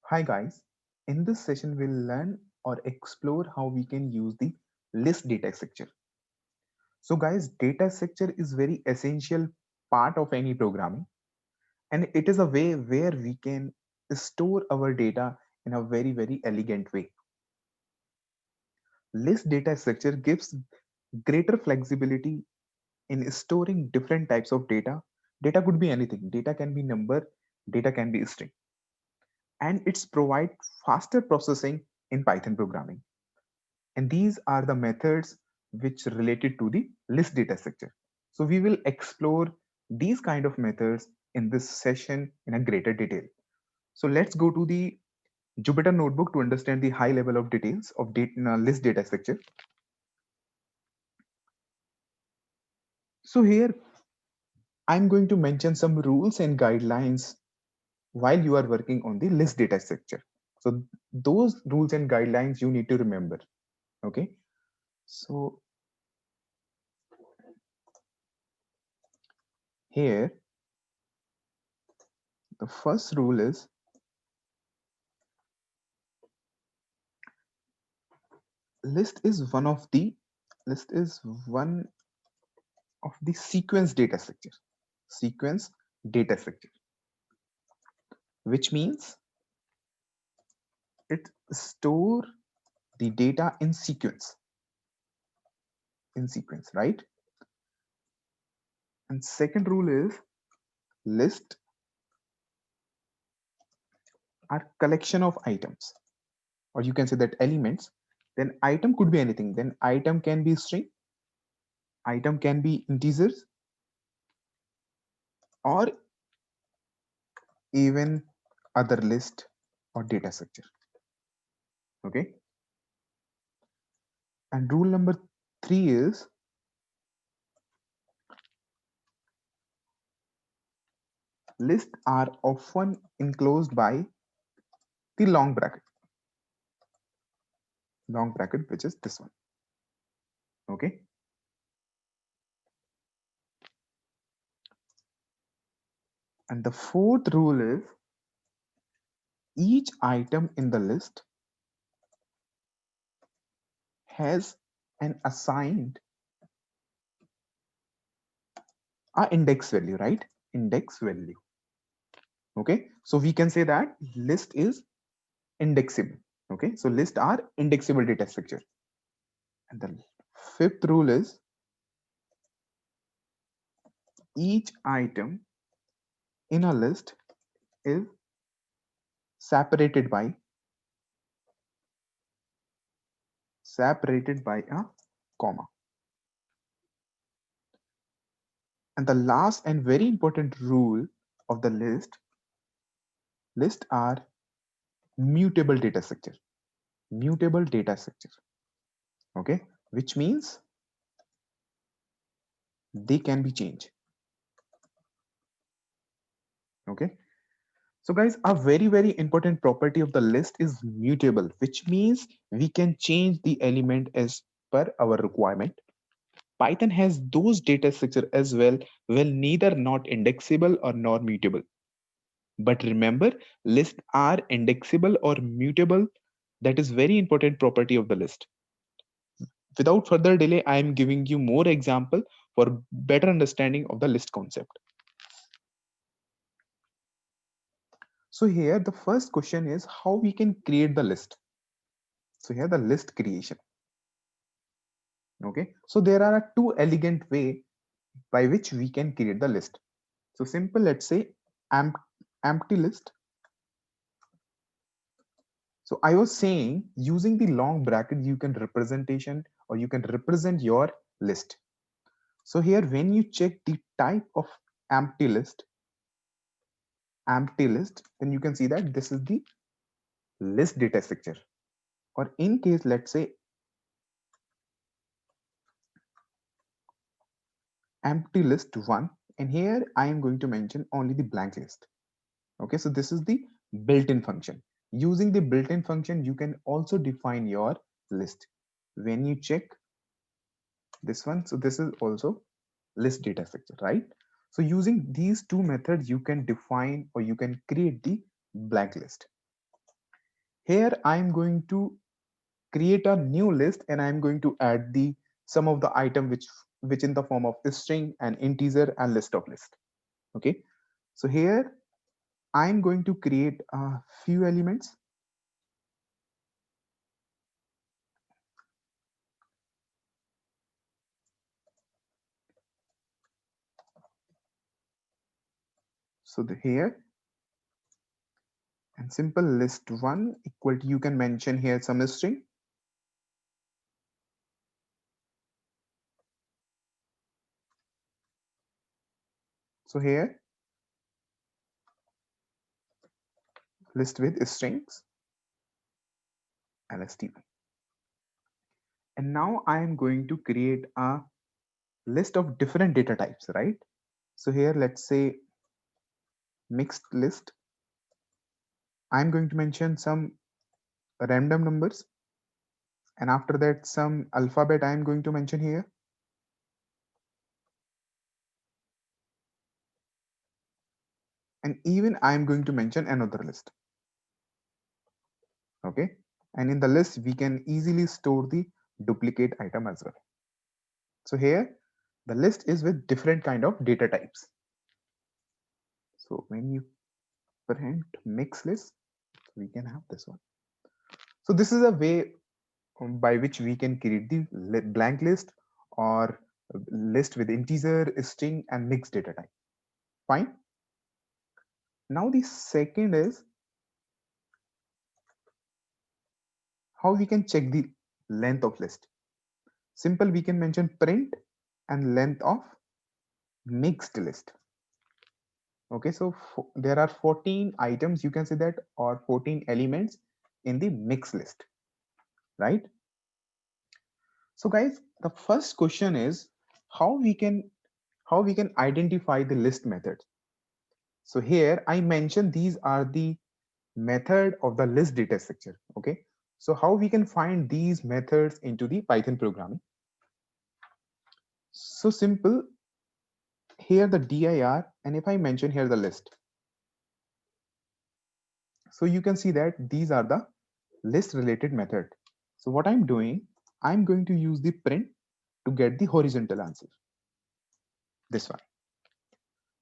Hi guys, in this session we'll learn or explore how we can use the list data structure. So guys, data structure is very essential part of any programming, and it is a way where we can store our data in a very elegant way. List data structure gives greater flexibility in storing different types of data. Data could be anything. Data can be number, data can be string, and it's provide faster processing in Python programming. And these are the methods which related to the list data structure. So we will explore these kind of methods in this session in a greater detail. So let's go to the Jupyter notebook to understand the high level of details of list data structure. So here I'm going to mention some rules and guidelines while you are working on the list data structure. So those rules and guidelines you need to remember. Okay. So here the first rule is list is one of the list is one of the sequence data structure, which means it store the data in sequence, right? And second rule is list are collection of items, or you can say that elements. Then item could be anything. Then item can be string, item can be integers, or even other list or data structure. Okay. And rule number 3 is lists are often enclosed by the long bracket, which is this one. Okay. And the fourth rule is each item in the list has an assigned index value, right? Index value. Okay. So we can say that list is indexable. Okay. So list are indexable data structure. And the fifth rule is each item in a list is separated by a comma. And the last and very important rule of the list are mutable data structure. Mutable data structure. Okay, which means they can be changed. Okay, so guys, a very important property of the list is mutable, which means we can change the element as per our requirement. Python has those data structure as well, neither not indexable or nor mutable. But remember, lists are indexable or mutable. That is very important property of the list. Without further delay, I am giving you more example for better understanding of the list concept. So here the first question is how we can create the list. So here the list creation. Okay, so there are two elegant way by which we can create the list. So simple, let's say empty list. So I was saying using the long bracket you can representation or you can represent your list. So here when you check the type of empty list, then you can see that this is the list data structure. Or in case, let's say empty list one, and here I am going to mention only the blank list. Okay, so this is the built-in function. Using the built-in function, you can also define your list. When you check this one, so this is also list data structure, right? So using these two methods, you can define or you can create the blank list. Here I'm going to create a new list, and I'm going to add the some of the item which in the form of a string and integer and list of list. Okay, so here I'm going to create a few elements. So here, and simple list one equal to, you can mention here some string. So here list with strings lst1. And now I am going to create a list of different data types, right? So here let's say mixed list. I'm going to mention some random numbers, and after that some alphabet I'm going to mention here. And even I'm going to mention another list. Okay, and in the list we can easily store the duplicate item as well. So here the list is with different kind of data types. So when you print mix list, we can have this one. So this is a way by which we can create the blank list or list with integer, string, and mixed data type. Fine. Now the second is how we can check the length of list. Simple, we can mention print and length of mixed list. Okay, so there are 14 items, you can say that, or 14 elements in the mix list, right? So guys, the first question is how we can identify the list method. So here I mentioned these are the method of the list data structure. Okay, so how we can find these methods into the Python programming? So simple, here the dir, and if I mention here the list, so you can see that these are the list related method. So what I'm doing, I'm going to use the print to get the horizontal answer, this one.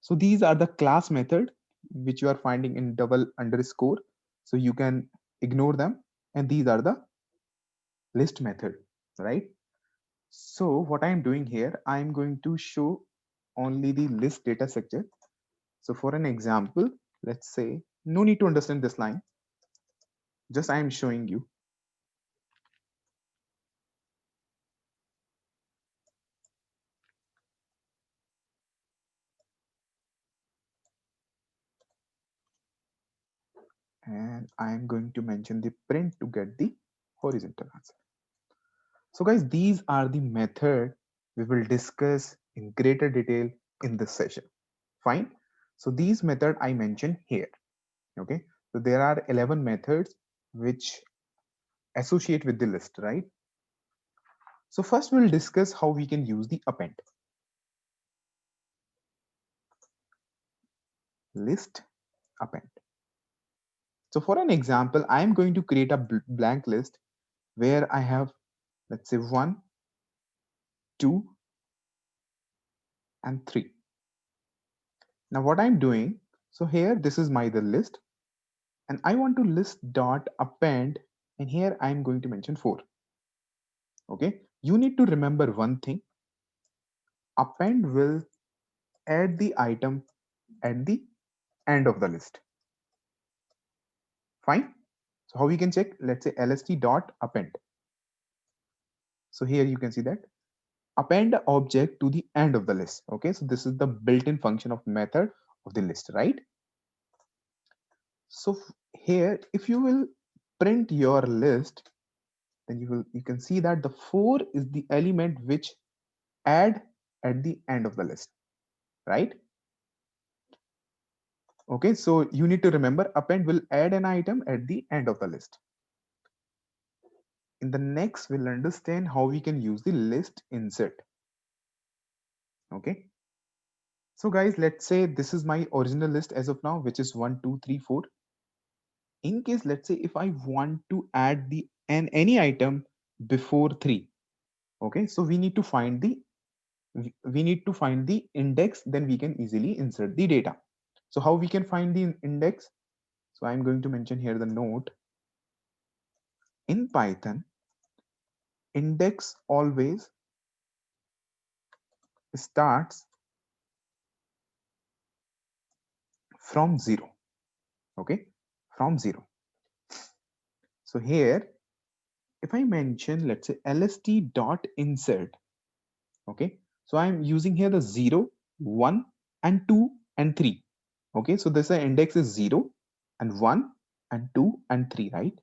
So these are the class method which you are finding in double underscore, so you can ignore them, and these are the list method, right? So what I'm doing here, I'm going to show only the list data structure. So for an example, let's say, no need to understand this line, just I am showing you. And I'm going to mention the print to get the horizontal answer. So guys, these are the method we will discuss in greater detail in this session. Fine. So these method I mentioned here. Okay. So there are 11 methods which associate with the list, right? So first we'll discuss how we can use the append. List append. So for an example, I'm going to create a blank list where I have, let's say, 1, 2, and 3. Now what I'm doing, so here this is my the list, and I want to list dot append, and here I'm going to mention 4. Okay, you need to remember one thing, append will add the item at the end of the list. Fine. So how we can check, let's say lst dot append. So here you can see that append object to the end of the list. Okay, so this is the built-in function of method of the list, right? So here, if you will print your list, then you can see that the 4 is the element which add at the end of the list, right? Okay, so you need to remember append will add an item at the end of the list. In the next, we'll understand how we can use the list insert. Okay, so guys, let's say this is my original list as of now, which is 1, 2, 3, 4. In case, let's say if I want to add the any item before 3, okay, so we need to find the index, then we can easily insert the data. So how we can find the index? So I'm going to mention here the note. In Python, index always starts from 0. Okay, from 0. So here, if I mention, let's say lst dot insert, okay, so I'm using here the 0, 1 and 2 and 3. Okay, so this index is 0 and 1 and 2 and 3, right?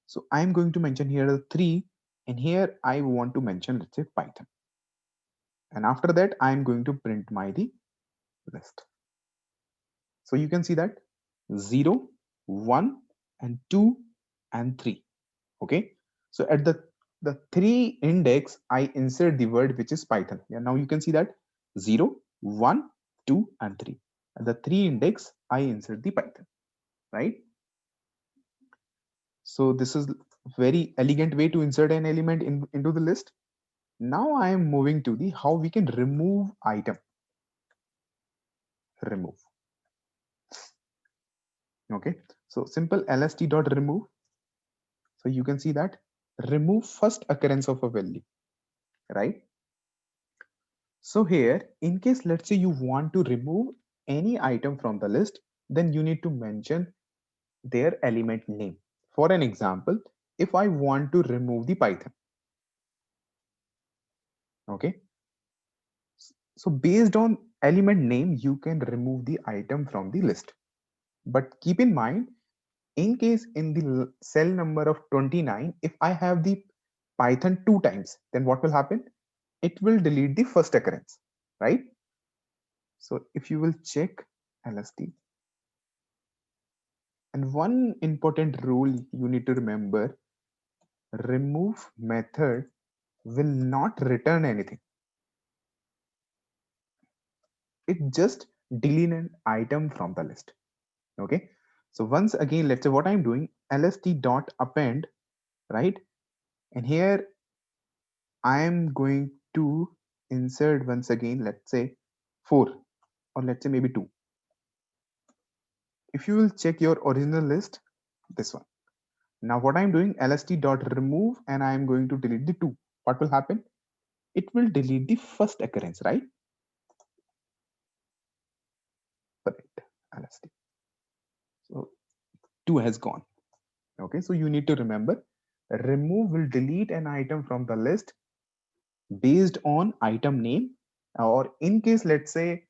So I'm going to mention here the 3, and here I want to mention, let's say, Python. And after that, I'm going to print my the list. So you can see that 0, 1 and 2 and 3. Okay, so at the 3 index, I insert the word which is Python. Yeah, now you can see that 0, 1, 2 and 3. At the 3 index, I insert the Python, right? So this is very elegant way to insert an element into the list. Now I am moving to the how we can remove item. Remove. Okay, so simple lst dot remove. So you can see that remove first occurrence of a value, right? So here, in case let's say you want to remove any item from the list, then you need to mention their element name. For an example, if I want to remove the Python, okay, so based on element name, you can remove the item from the list. But keep in mind, in case in the cell number of 29, if I have the Python 2 times, then what will happen? It will delete the first occurrence, right? So if you will check LST, and one important rule you need to remember, remove method will not return anything. It just delete an item from the list. Okay. So once again, let's say what I'm doing, lst dot append, right? And here I am going to insert once again, let's say 4, or let's say maybe 2. If you will check your original list, this one. Now what I'm doing, lst dot remove, and I'm going to delete the 2. What will happen? It will delete the first occurrence, right? Correct. LST. So 2 has gone. Okay, so you need to remember, remove will delete an item from the list based on item name, or in case let's say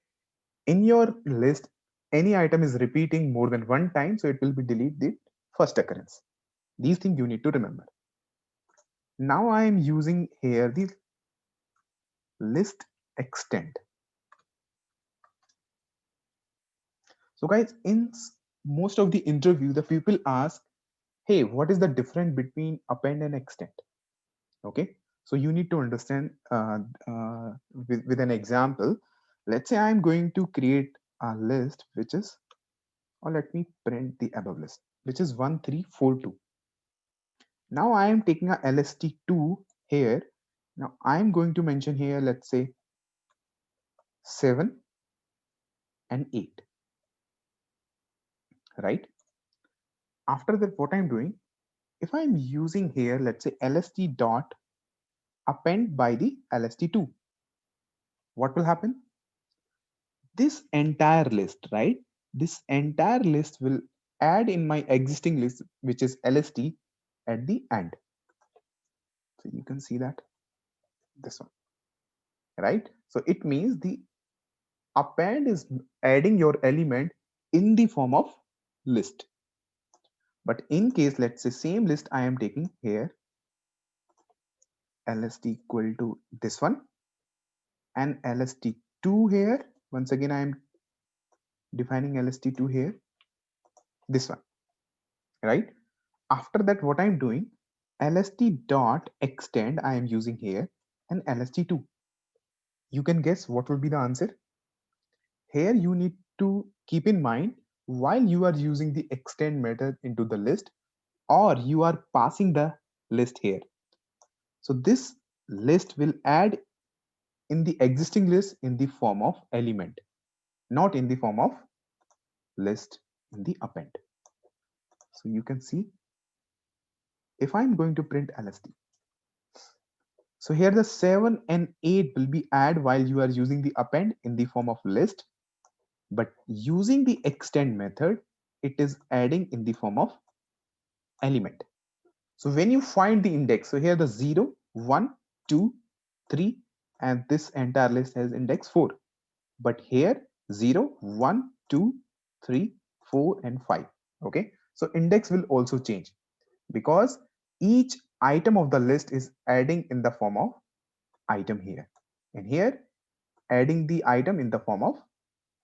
in your list any item is repeating more than one time, so it will be delete the first occurrence. These things you need to remember. Now I am using here the list extend. So guys, in most of the interview, the people ask, hey, what is the difference between append and extend? Okay, so you need to understand with an example. Let's say I'm going to create a list which is, or let me print the above list, which is 1342. Now I am taking a lst2 here. Now I'm going to mention here, let's say 7 and 8, right? After that, what I'm doing, if I'm using here, let's say lst dot append by the lst2, what will happen? This entire list, right? This entire list will add in my existing list, which is lst, at the end. So you can see that this one, right? So it means the append is adding your element in the form of list. But in case, let's say same list I am taking here, lst equal to this one, and lst2 here, once again I am defining lst2 here, this one, right? After that, what I'm doing, lst dot extend I am using here, and lst2. You can guess what will be the answer. Here you need to keep in mind while you are using the extend method into the list, or you are passing the list here. So this list will add in the existing list in the form of element, not in the form of list in the append. So you can see if I'm going to print LST. So here the 7 and 8 will be add while you are using the append in the form of list, but using the extend method, it is adding in the form of element. So when you find the index, so here the 0, 1, 2, 3, and this entire list has index 4. But here 0, 1, 2, 3, 4, and 5. Okay, so index will also change because each item of the list is adding in the form of item here, and here adding the item in the form of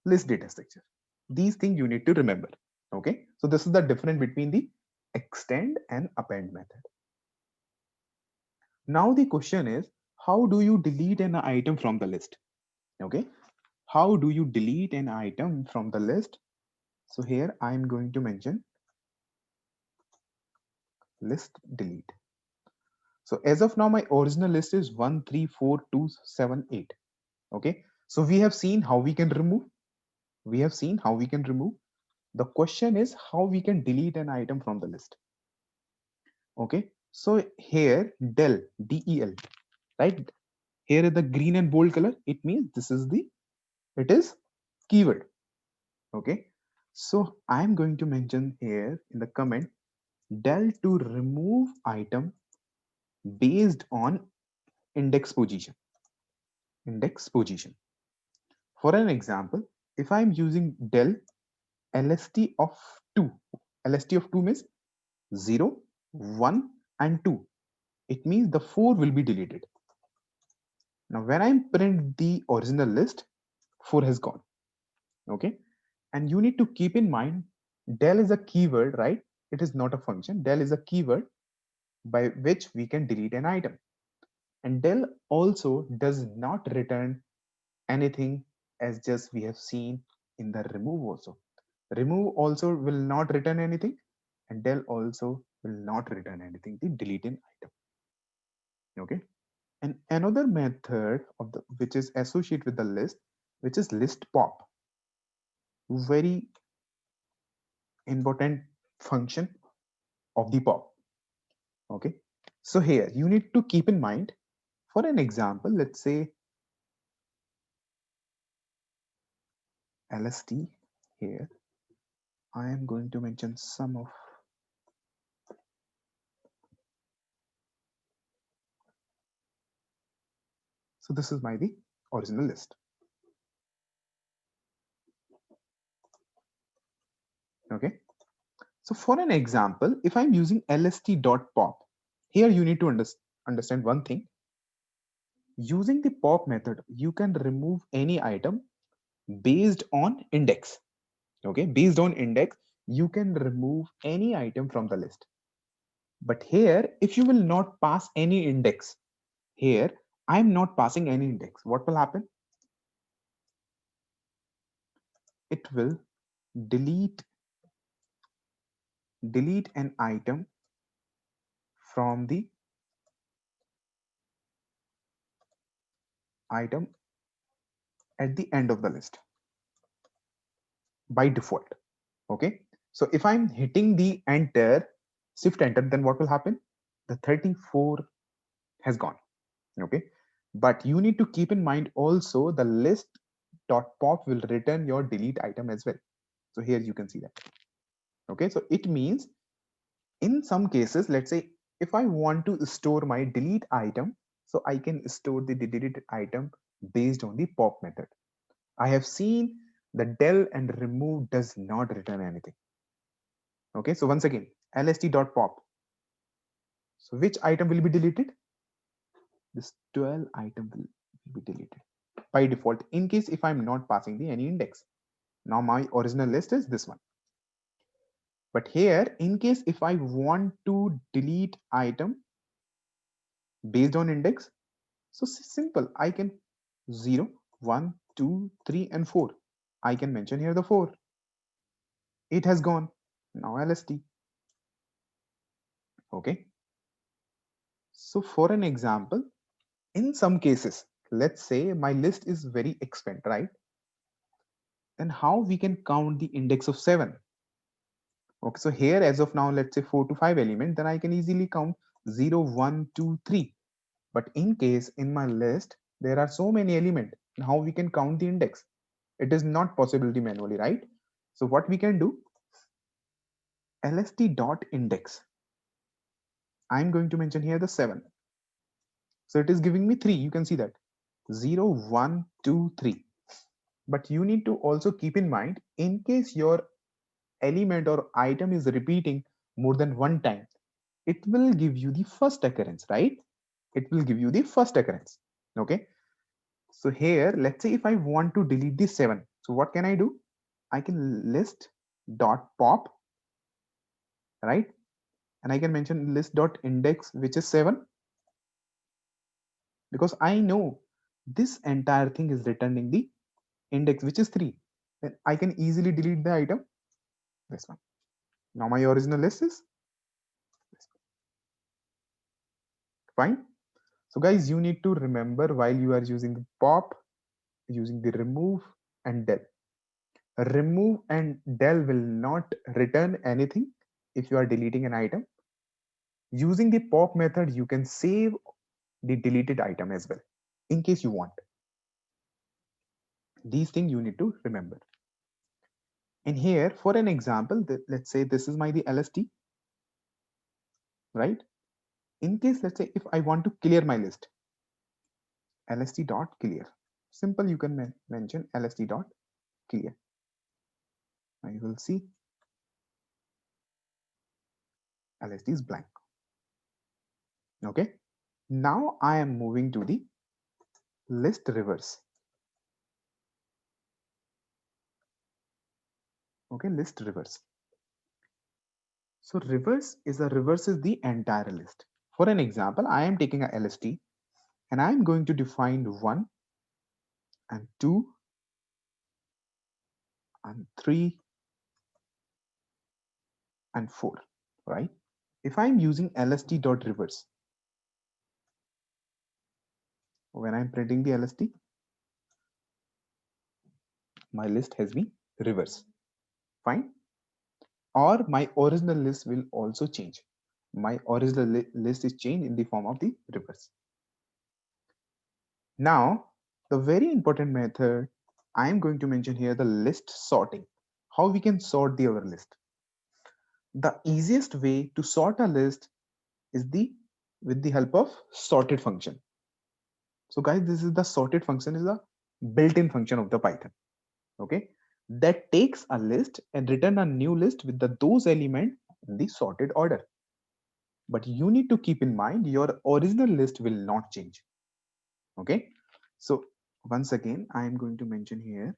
list data structure. These things you need to remember. Okay, so this is the difference between the extend and append method. Now the question is, how do you delete an item from the list? Okay, how do you delete an item from the list? So here I am going to mention list delete. So as of now, my original list is 1, 3, 4, 2, 7, 8. Okay, so we have seen how we can remove. We have seen how we can remove. The question is how we can delete an item from the list. Okay, so here del, del, right? Here is the green and bold color. It means this is the, it is keyword. Okay, so I'm going to mention here in the comment del to remove item based on index position. Index position. For an example, if I'm using del LST of 2, LST of 2 means 0, 1, and 2. It means the 4 will be deleted. Now, when I print the original list, 4 has gone. Okay, and you need to keep in mind del is a keyword, right? It is not a function. Del is a keyword by which we can delete an item, and del also does not return anything, as just we have seen in the remove also. Remove also will not return anything, and del also will not return anything, the delete an item. Okay, and another method of the which is associated with the list, which is list pop. Very important function of the pop. Okay, so here you need to keep in mind, for an example, let's say LST. Here I am going to mention some of, so this is my the original list. Okay, so for an example, if I'm using lst.pop, here you need to understand one thing. Using the pop method, you can remove any item based on index. Okay, based on index, you can remove any item from the list. But here, if you will not pass any index, here I'm not passing any index, what will happen? It will delete an item from the item at the end of the list by default. Okay, so if I'm hitting the enter, shift enter, then what will happen? The 34 has gone. Okay, but you need to keep in mind also the list dot pop will return your delete item as well. So here you can see that. Okay, so it means in some cases, let's say if I want to store my delete item, so I can store the deleted item based on the pop method. I have seen the del and remove does not return anything. Okay, so once again, lst.pop. So which item will be deleted? This 12 item will be deleted by default in case if I'm not passing the any index. Now my original list is this one. But here, in case if I want to delete item based on index, so simple, I can 0, 1, 2, 3, and 4. I can mention here the 4. It has gone. Now LST. Okay. So for an example, in some cases, let's say my list is very expand, right? Then how we can count the index of 7? Okay, so here as of now, let's say 4 to 5 element, then I can easily count 0, 1, 2, 3. But in case in my list, there are so many elements, how we can count the index? It is not possibility manually, right? So what we can do, lst dot index. I'm going to mention here the 7. So it is giving me 3. You can see that 0, 1, 2, 3. But you need to also keep in mind, in case your element or item is repeating more than one time, it will give you the first occurrence, right? It will give you the first occurrence. Okay. So here, let's say if I want to delete this 7, so what can I do? I can list dot pop, right? And I can mention list dot index, which is 7, because I know this entire thing is returning the index, which is 3. Then I can easily delete the item, this one. Now my original list is fine. So guys, you need to remember while you are using the pop, using the remove and del. Remove and del will not return anything if you are deleting an item. Using the pop method, you can save the deleted item as well, in case you want. These things you need to remember. And here, for an example, let's say this is the LST, right? In case, let's say if I want to clear my list, LST dot clear. Simple, you can mention LST dot clear. Now you will see LST is blank. Okay. Now I am moving to the list reverse. Okay, list reverse. So reverses the entire list. For an example, I am taking a LST and I am going to define 1 and 2 and 3 and 4, right? If I'm using LST dot reverse, when I'm printing the LST, my list has been reversed. Fine. Or my original list will also change. My original list is changed in the form of the reverse. Now, the very important method I am going to mention here, the list sorting. How we can sort our list. The easiest way to sort a list is with the help of sorted function. So guys, this is the sorted function, is a built-in function of the Python. Okay, that takes a list and return a new list with those elements in the sorted order. But you need to keep in mind your original list will not change. Okay, so once again, I am going to mention here,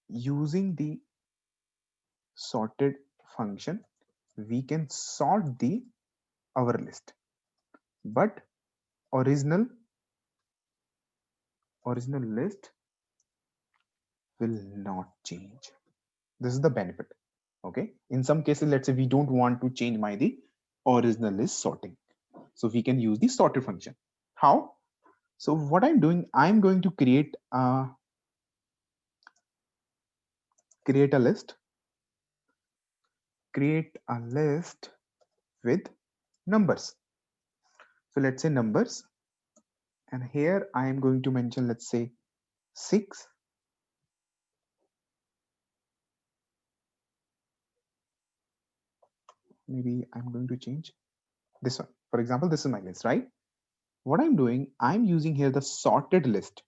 using the sorted function, we can sort our list, but original list will not change. This is the benefit. Okay, in some cases, let's say we don't want to change the original list sorting, so we can use the sorted function. How? So what I'm doing, I'm going to create a list, with numbers. So let's say numbers, and here I am going to mention, let's say 6, maybe I'm going to change this one. For example, this is my list, right? What I'm doing, I'm using here the sorted list.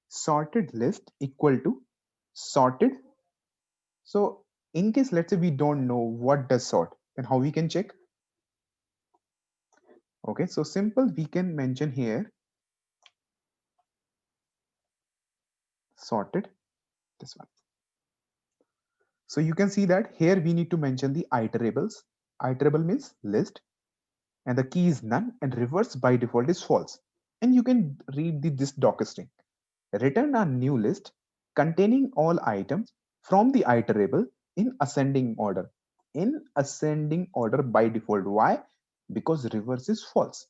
Sorted list equal to sorted. So in case, let's say we don't know what does sort, then how we can check? Okay, so simple, we can mention here sorted, this one. So you can see that here we need to mention the iterables. Iterable means list, and the key is none, and reverse by default is false. And you can read this docker string. Return a new list containing all items from the iterable in ascending order. In ascending order by default. Why? Because reverse is false.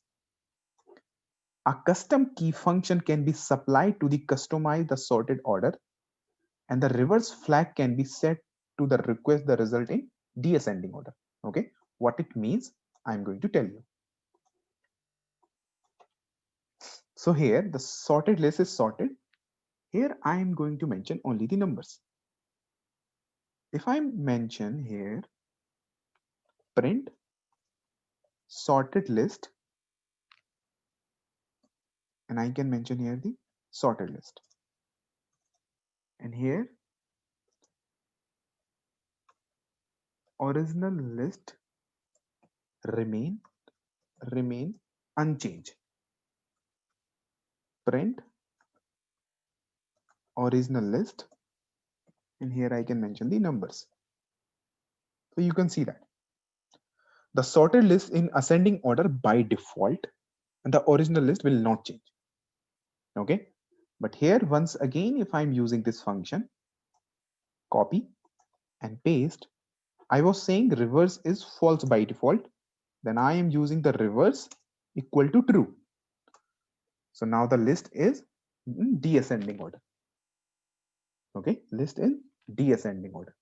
A custom key function can be supplied to the customize the sorted order, and the reverse flag can be set to the request the result in descending order. Okay, what it means, I'm going to tell you. So here the sorted list is sorted. Here I am going to mention only the numbers. If I mention here print sorted list, and I can mention here the sorted list, and here original list remain unchanged. Print original list, and here I can mention the numbers. So you can see that the sorted list in ascending order by default, and the original list will not change. Okay, but here once again, if I'm using this function copy and paste, I was saying reverse is false by default, then I am using the reverse equal to true. So now the list is in descending order. Okay, list in descending order.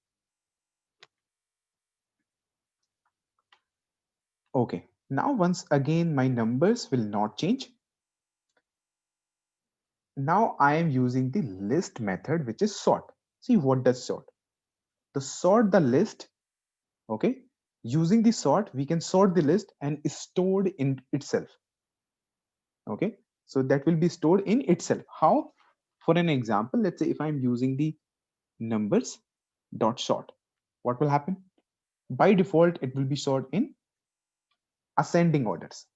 Okay, now once again my numbers will not change. Now I am using the list method, which is sort. See, what does sort? The sort the list. Okay, using the sort we can sort the list and stored in itself. Okay, so that will be stored in itself. How? For an example, let's say if I'm using the numbers dot sort, what will happen? By default it will be sorted in ascending orders.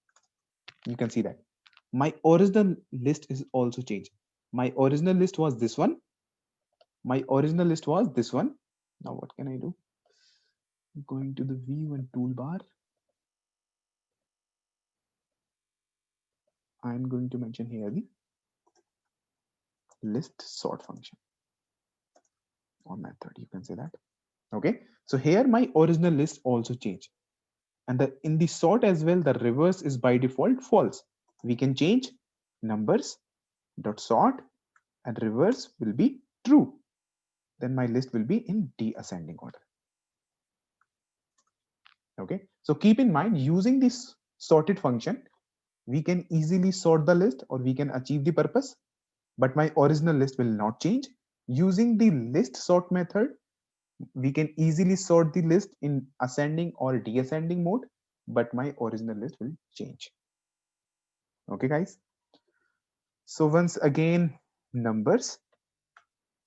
You can see that my original list is also changed. My original list was this one. My original list was this one. Now what can I do? Going to the view and toolbar, I'm going to mention here the list sort function or method, you can say that. Okay, so here my original list also changed, and in the sort as well, the reverse is by default false. We can change numbers dot sort and reverse will be true. Then my list will be in descending order. Okay, so keep in mind, using this sorted function we can easily sort the list or we can achieve the purpose, but my original list will not change. Using the list sort method, we can easily sort the list in ascending or descending mode, but my original list will change. Okay guys, so once again, numbers.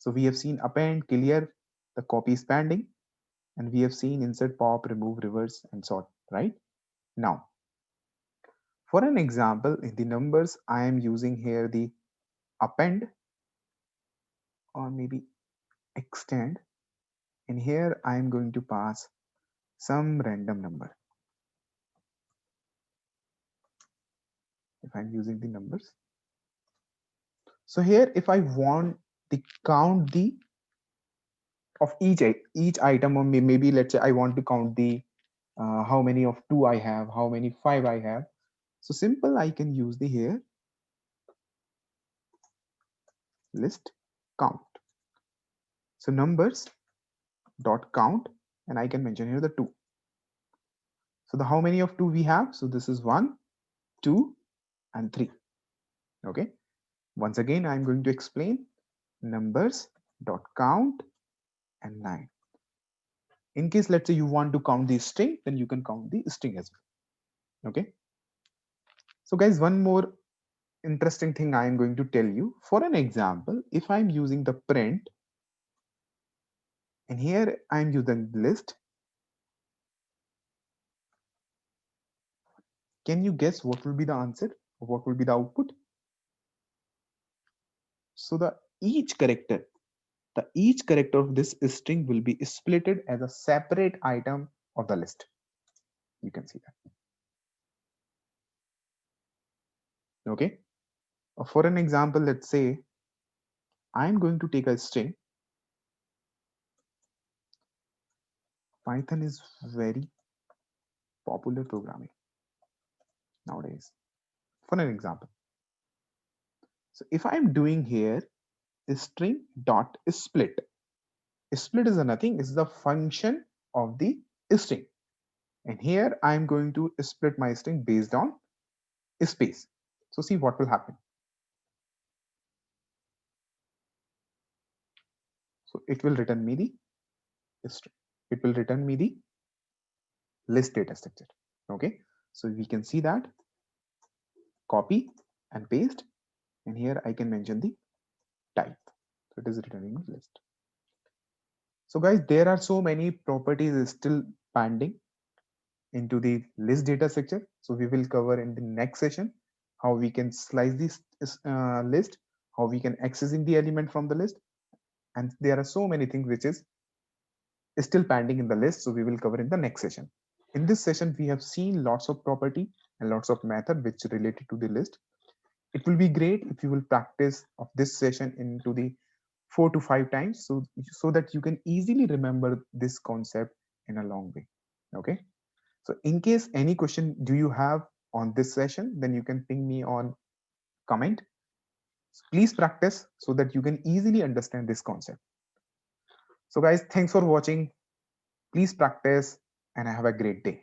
So we have seen append, clear, the copy is pending, and we have seen insert, pop, remove, reverse, and sort, right? Now for an example, in the numbers I am using here the append or maybe extend, and here I am going to pass some random number. If I'm using the numbers, so here if I want the count the of each item, or maybe let's say I want to count the how many of 2 I have, how many 5 I have. So simple, I can use the here list count. So numbers dot count, and I can mention here the 2. So the how many of 2 we have? So this is 1, 2, and 3. Okay. Once again, I'm going to explain numbers dot count and 9. In case let's say you want to count the string, then you can count the string as well. Okay. So guys, one more interesting thing I am going to tell you. For an example, if I'm using the print, and here I'm using list, can you guess what will be the answer? What will be the output? So each character of this string will be splitted as a separate item of the list. You can see that. Okay. For an example, let's say I'm going to take a string Python is very popular programming nowadays. For an example, so if I'm doing here string dot split, split is a nothing, is the function of the string, and here I'm going to split my string based on space. So see what will happen. So it will return me the string, it will return me the list data structure. Okay, so we can see that copy and paste, and here I can mention the type, so it is returning list. So guys, there are so many properties still pending into the list data structure, so we will cover in the next session how we can slice this list, how we can accessing the element from the list, and there are so many things which is still pending in the list, so we will cover in the next session. In this session we have seen lots of property and lots of method which related to the list. It will be great if you will practice of this session into the 4 to 5 times, so that you can easily remember this concept in a long way. Okay, so in case any question do you have on this session, then you can ping me on comment. So please practice so that you can easily understand this concept. So guys, thanks for watching. Please practice and have a great day.